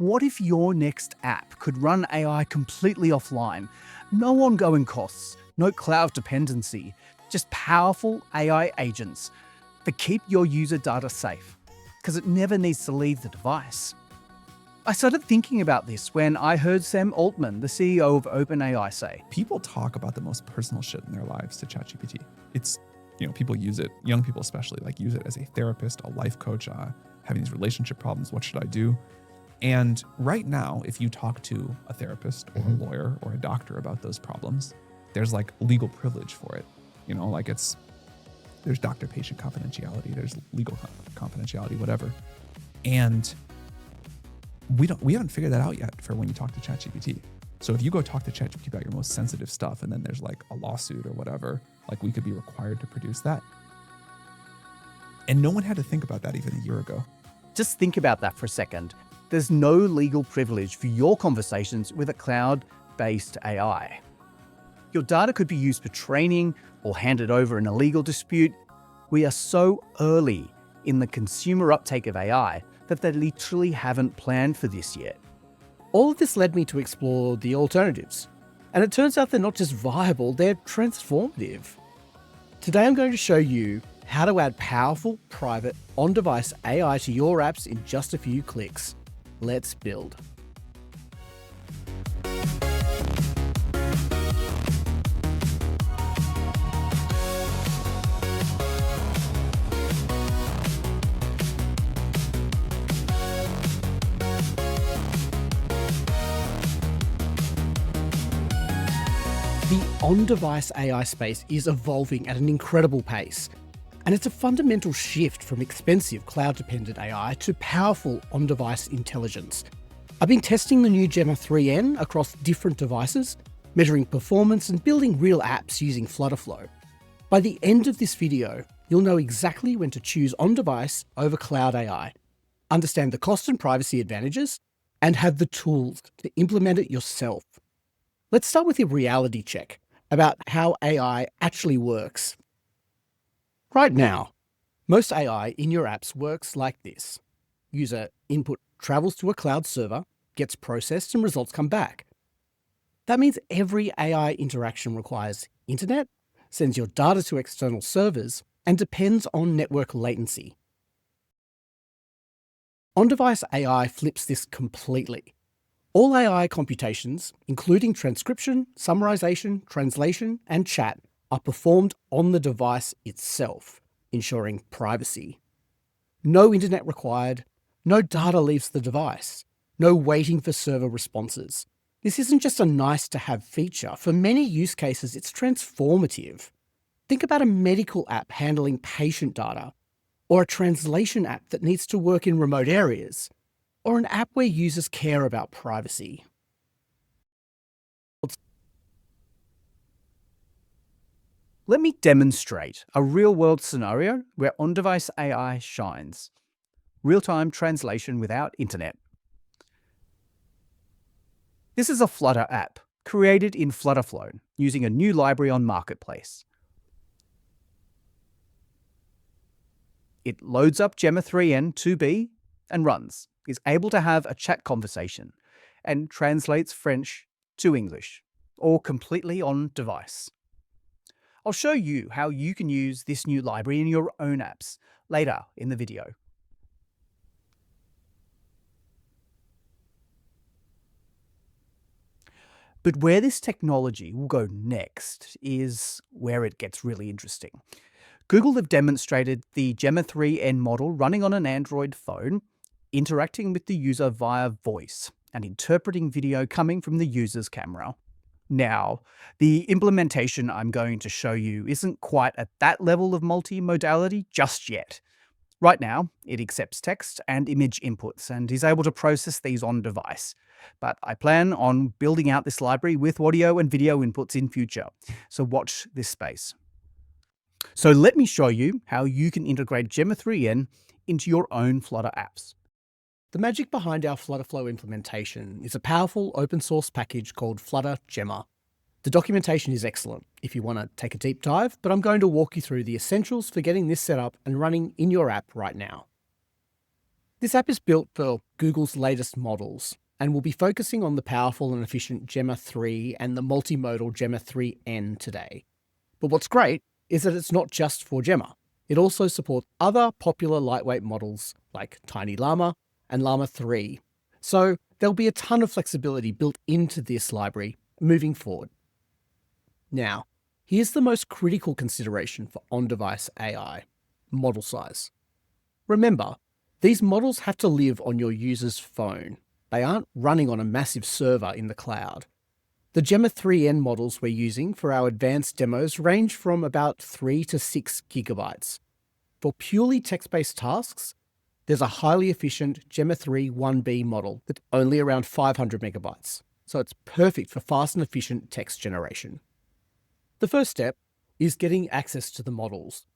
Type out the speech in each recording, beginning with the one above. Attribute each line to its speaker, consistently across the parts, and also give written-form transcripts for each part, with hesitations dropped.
Speaker 1: What if your next app could run AI completely offline? No ongoing costs, no cloud dependency, just powerful AI agents that keep your user data safe, because it never needs to leave the device. I started thinking about this when I heard Sam Altman, the CEO of OpenAI, say,
Speaker 2: people talk about the most personal shit in their lives to ChatGPT. It's, people use it, young people especially, use it as a therapist, a life coach, having these relationship problems. What should I do? And right now, if you talk to a therapist or a lawyer or a doctor about those problems, there's legal privilege for it. There's doctor-patient confidentiality, there's legal confidentiality, whatever. And we haven't figured that out yet for when you talk to ChatGPT. So if you go talk to ChatGPT about your most sensitive stuff and then there's a lawsuit or whatever, we could be required to produce that. And no one had to think about that even a year ago.
Speaker 1: Just think about that for a second. There's no legal privilege for your conversations with a cloud-based AI. Your data could be used for training or handed over in a legal dispute. We are so early in the consumer uptake of AI that they literally haven't planned for this yet.
Speaker 3: All of this led me to explore the alternatives. And it turns out they're not just viable, they're transformative. Today I'm going to show you how to add powerful, private, on-device AI to your apps in just a few clicks. Let's build. The on-device AI space is evolving at an incredible pace, and it's a fundamental shift from expensive cloud-dependent AI to powerful on-device intelligence. I've been testing the new Gemma 3N across different devices, measuring performance and building real apps using FlutterFlow. By the end of this video, you'll know exactly when to choose on-device over cloud AI, understand the cost and privacy advantages, and have the tools to implement it yourself. Let's start with a reality check about how AI actually works. Right now, most AI in your apps works like this. User input travels to a cloud server, gets processed, and results come back. That means every AI interaction requires internet, sends your data to external servers, and depends on network latency. On-device AI flips this completely. All AI computations, including transcription, summarization, translation, and chat, are performed on the device itself, ensuring privacy. No internet required, no data leaves the device, no waiting for server responses. This isn't just a nice-to-have feature. For many use cases, it's transformative. Think about a medical app handling patient data, or a translation app that needs to work in remote areas, or an app where users care about privacy.
Speaker 1: Let me demonstrate a real-world scenario where on-device AI shines. Real-time translation without internet. This is a Flutter app created in FlutterFlow using a new library on Marketplace. It loads up Gemma 3N 2B and runs, is able to have a chat conversation, and translates French to English, all completely on device. I'll show you how you can use this new library in your own apps later in the video. But where this technology will go next is where it gets really interesting. Google have demonstrated the Gemma 3N model running on an Android phone, interacting with the user via voice and interpreting video coming from the user's camera. Now, the implementation I'm going to show you isn't quite at that level of multimodality just yet. Right now, it accepts text and image inputs and is able to process these on device. But I plan on building out this library with audio and video inputs in future, so watch this space. So let me show you how you can integrate Gemma 3N into your own Flutter apps.
Speaker 3: The magic behind our FlutterFlow implementation is a powerful open source package called Flutter Gemma. The documentation is excellent if you want to take a deep dive, but I'm going to walk you through the essentials for getting this set up and running in your app right now. This app is built for Google's latest models and will be focusing on the powerful and efficient Gemma 3 and the multimodal Gemma 3N today. But what's great is that it's not just for Gemma. It also supports other popular lightweight models like Tiny Llama and Llama 3. So there'll be a ton of flexibility built into this library moving forward. Now, here's the most critical consideration for on-device AI: model size. Remember, these models have to live on your user's phone. They aren't running on a massive server in the cloud. The Gemma 3N models we're using for our advanced demos range from about 3 to 6 gigabytes. For purely text-based tasks, there's a highly efficient Gemma 3 1B model that's only around 500 megabytes, so it's perfect for fast and efficient text generation. The first step is getting access to the models.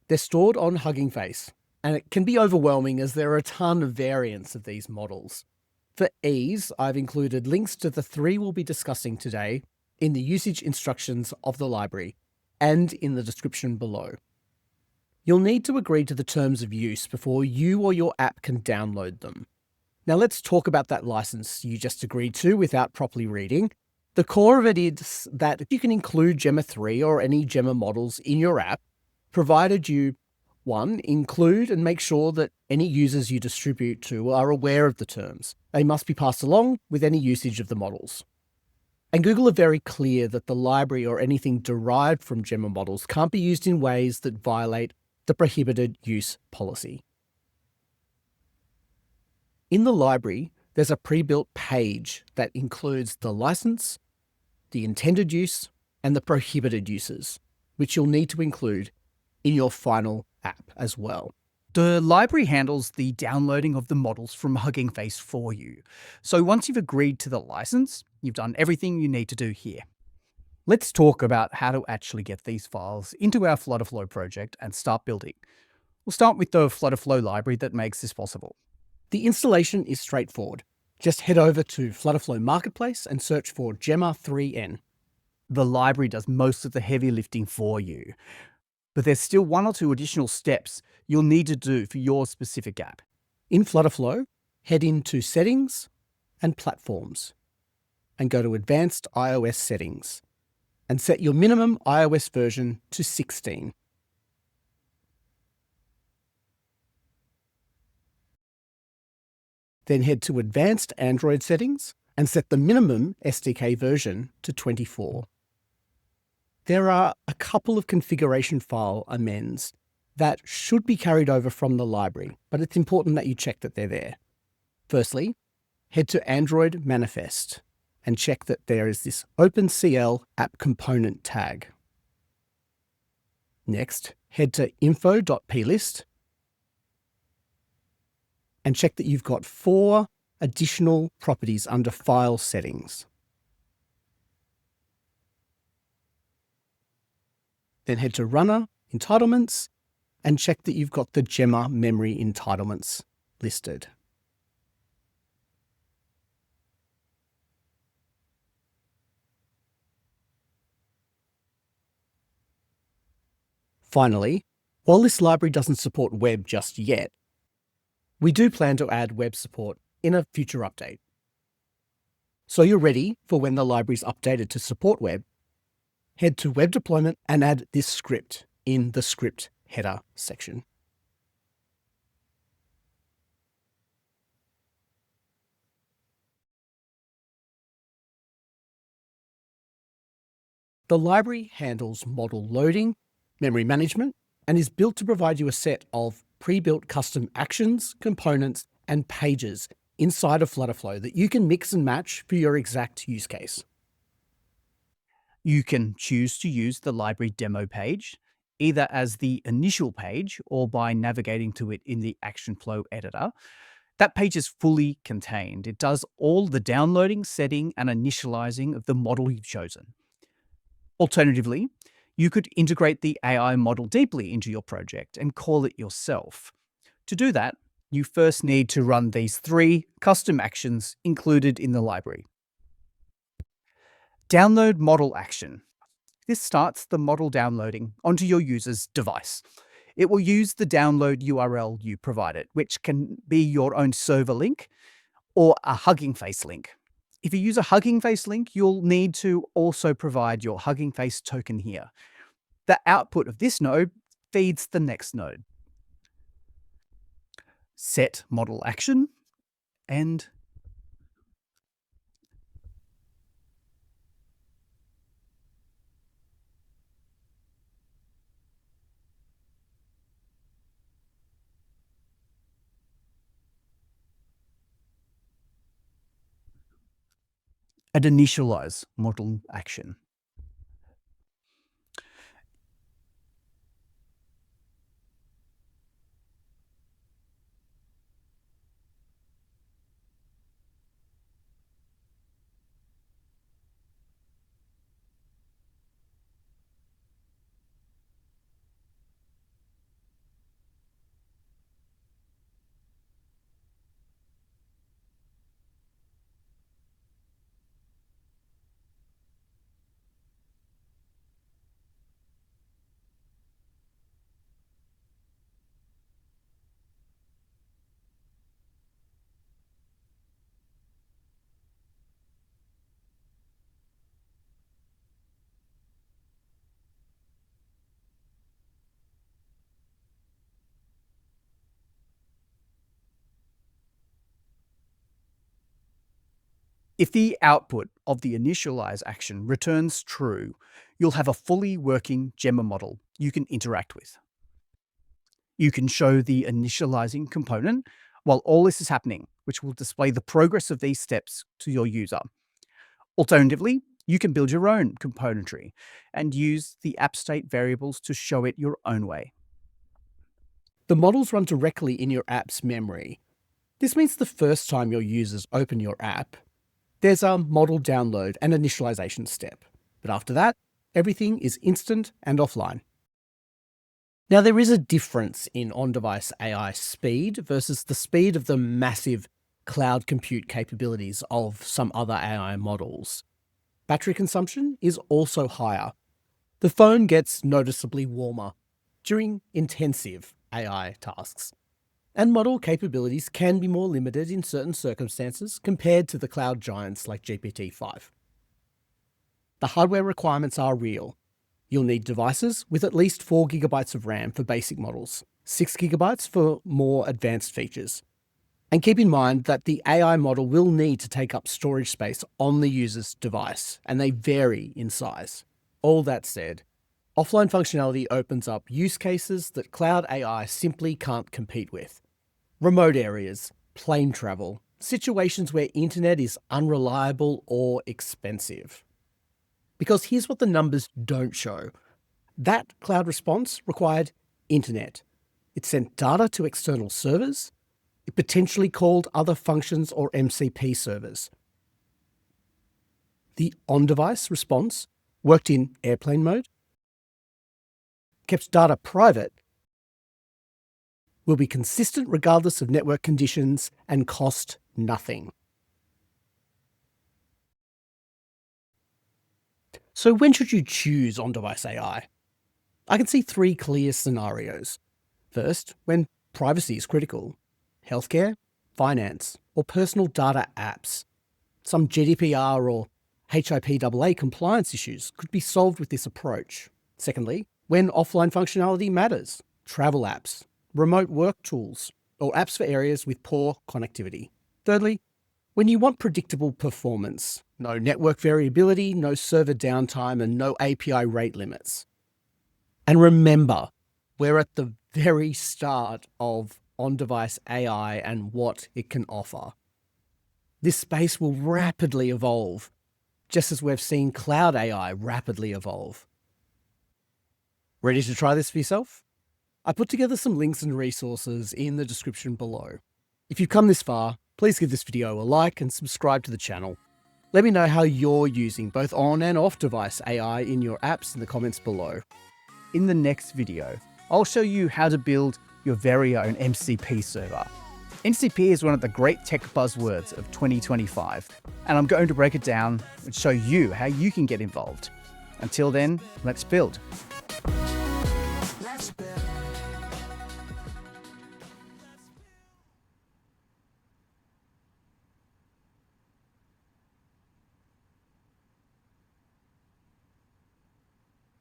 Speaker 3: They're stored on Hugging Face, and it can be overwhelming as there are a ton of variants of these models. For ease, I've included links to the 3 we'll be discussing today in the usage instructions of the library and in the description below. You'll need to agree to the terms of use before you or your app can download them. Now let's talk about that license you just agreed to without properly reading. The core of it is that you can include Gemma 3 or any Gemma models in your app, provided you 1. Include and make sure that any users you distribute to are aware of the terms. They must be passed along with any usage of the models. And Google are very clear that the library or anything derived from Gemma models can't be used in ways that violate the prohibited use policy. In the library, there's a pre-built page that includes the license, the intended use, and the prohibited uses, which you'll need to include in your final app as well.
Speaker 1: The library handles the downloading of the models from Hugging Face for you. So once you've agreed to the license, you've done everything you need to do here. Let's talk about how to actually get these files into our FlutterFlow project and start building. We'll start with the FlutterFlow library that makes this possible.
Speaker 3: The installation is straightforward. Just head over to FlutterFlow Marketplace and search for Gemma 3N.
Speaker 1: The library does most of the heavy lifting for you, but there's still 1 or 2 additional steps you'll need to do for your specific app.
Speaker 3: In FlutterFlow, head into Settings and Platforms and go to Advanced iOS Settings and set your minimum iOS version to 16. Then head to Advanced Android Settings and set the minimum SDK version to 24. There are a couple of configuration file amends that should be carried over from the library, but it's important that you check that they're there. Firstly, head to Android Manifest and check that there is this OpenCL app component tag. Next, head to info.plist and check that you've got 4 additional properties under File Settings. Then head to Runner, Entitlements, and check that you've got the Gemma memory entitlements listed. Finally, while this library doesn't support web just yet, we do plan to add web support in a future update. So you're ready for when the library's updated to support web, head to Web Deployment and add this script in the script header section. The library handles model loading, memory management, and is built to provide you a set of pre-built custom actions, components, and pages inside of FlutterFlow that you can mix and match for your exact use case.
Speaker 1: You can choose to use the library demo page, either as the initial page or by navigating to it in the Action Flow editor. That page is fully contained. It does all the downloading, setting, and initializing of the model you've chosen. Alternatively, you could integrate the AI model deeply into your project and call it yourself. To do that, you first need to run these 3 custom actions included in the library. Download model action. This starts the model downloading onto your user's device. It will use the download URL you provided, which can be your own server link or a Hugging Face link. If you use a Hugging Face link, you'll need to also provide your Hugging Face token here. The output of this node feeds the next node. Set model action and add initialize model action. If the output of the initialize action returns true, you'll have a fully working Gemma model you can interact with. You can show the initializing component while all this is happening, which will display the progress of these steps to your user. Alternatively, you can build your own componentry and use the app state variables to show it your own way.
Speaker 3: The models run directly in your app's memory. This means the first time your users open your app, there's a model download and initialization step. But after that, everything is instant and offline. Now, there is a difference in on-device AI speed versus the speed of the massive cloud compute capabilities of some other AI models. Battery consumption is also higher. The phone gets noticeably warmer during intensive AI tasks. And model capabilities can be more limited in certain circumstances compared to the cloud giants like GPT-5. The hardware requirements are real. You'll need devices with at least 4 GB of RAM for basic models, 6 GB for more advanced features. And keep in mind that the AI model will need to take up storage space on the user's device, and they vary in size. All that said, offline functionality opens up use cases that cloud AI simply can't compete with. Remote areas, plane travel, situations where internet is unreliable or expensive. Because here's what the numbers don't show. That cloud response required internet. It sent data to external servers. It potentially called other functions or MCP servers. The on-device response worked in airplane mode, kept data private, will be consistent regardless of network conditions, and cost nothing. So when should you choose on-device AI? I can see 3 clear scenarios. First, when privacy is critical. Healthcare, finance, or personal data apps. Some GDPR or HIPAA compliance issues could be solved with this approach. Secondly, when offline functionality matters. Travel apps, remote work tools, or apps for areas with poor connectivity. Thirdly, when you want predictable performance, no network variability, no server downtime, and no API rate limits. And remember, we're at the very start of on-device AI and what it can offer. This space will rapidly evolve, just as we've seen cloud AI rapidly evolve. Ready to try this for yourself? I put together some links and resources in the description below. If you've come this far, please give this video a like and subscribe to the channel. Let me know how you're using both on and off device AI in your apps in the comments below.
Speaker 1: In the next video, I'll show you how to build your very own MCP server. MCP is one of the great tech buzzwords of 2025, and I'm going to break it down and show you how you can get involved. Until then, let's build.